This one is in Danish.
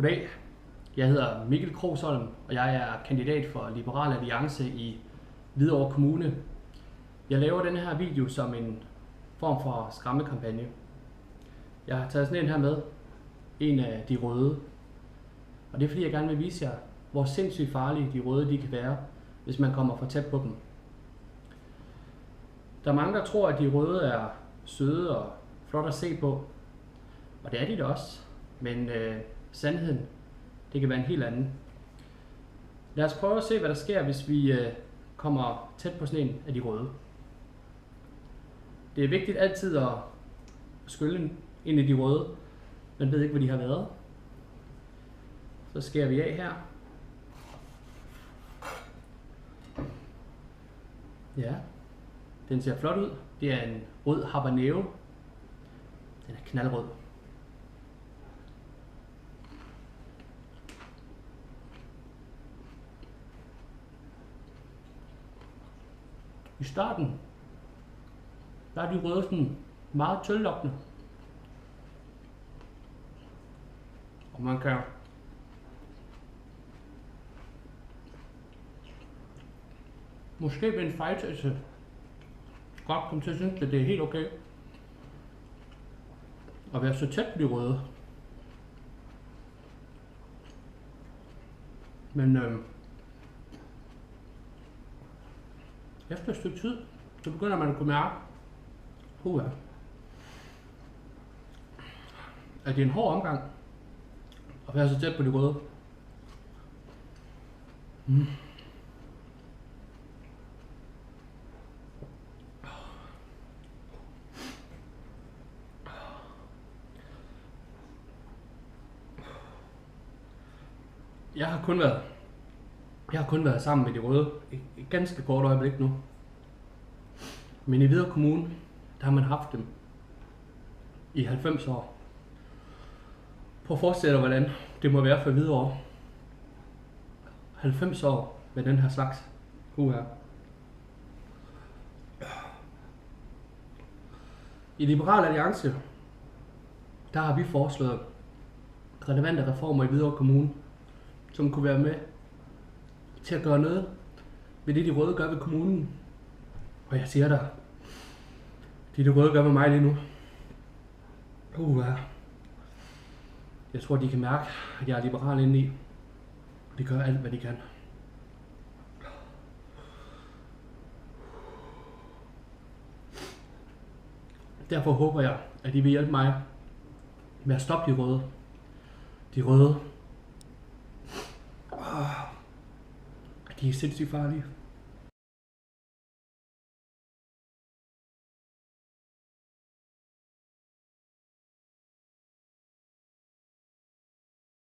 Goddag, jeg hedder Mikkel Krogsholm, og jeg er kandidat for Liberal Alliance i Hvidovre Kommune. Jeg laver denne her video som en form for skræmmekampagne. Jeg har taget sådan en her med, en af de røde. Og det er fordi jeg gerne vil vise jer, hvor sindssygt farlige de røde de kan være, hvis man kommer for tæt på dem. Der er mange, der tror, at de røde er søde og flot at se på. Og det er de da også. Men sandheden, det kan være en helt anden. Lad os prøve at se, hvad der sker, hvis vi kommer tæt på sådan en af de røde. Det er vigtigt altid at skylle ind i de røde. Man ved ikke, hvor de har været. Så skærer vi af her. Ja, den ser flot ud. Det er en rød habanero. Den er knaldrød. I starten, der er de røde sådan meget tøllokkende. Og man kan måske ved en fejltagelse godt komme til at synes, at det er helt okay at være så tæt på de røde. Men efter et stykke tid, så begynder man at kunne mærke, at det er en hård omgang at være så tæt på de røde. Jeg har kun været sammen med de røde et ganske kort øjeblik nu. Men i Hvidovre Kommune, der har man haft dem i 90 år. Prøv at forestille dig, hvordan det må være for Hvidovre. 90 år med den her slags. I Liberal Alliance, der har vi foreslået relevante reformer i Hvidovre Kommune, som kunne være med til at gøre noget ved det, de røde gør ved kommunen. Og jeg siger dig, det de røde gør ved mig lige nu. Jeg tror, de kan mærke, at jeg er liberal indeni. Og de gør alt, hvad de kan. Derfor håber jeg, at de vil hjælpe mig med at stoppe de røde. De røde. De er sindssygt farlige.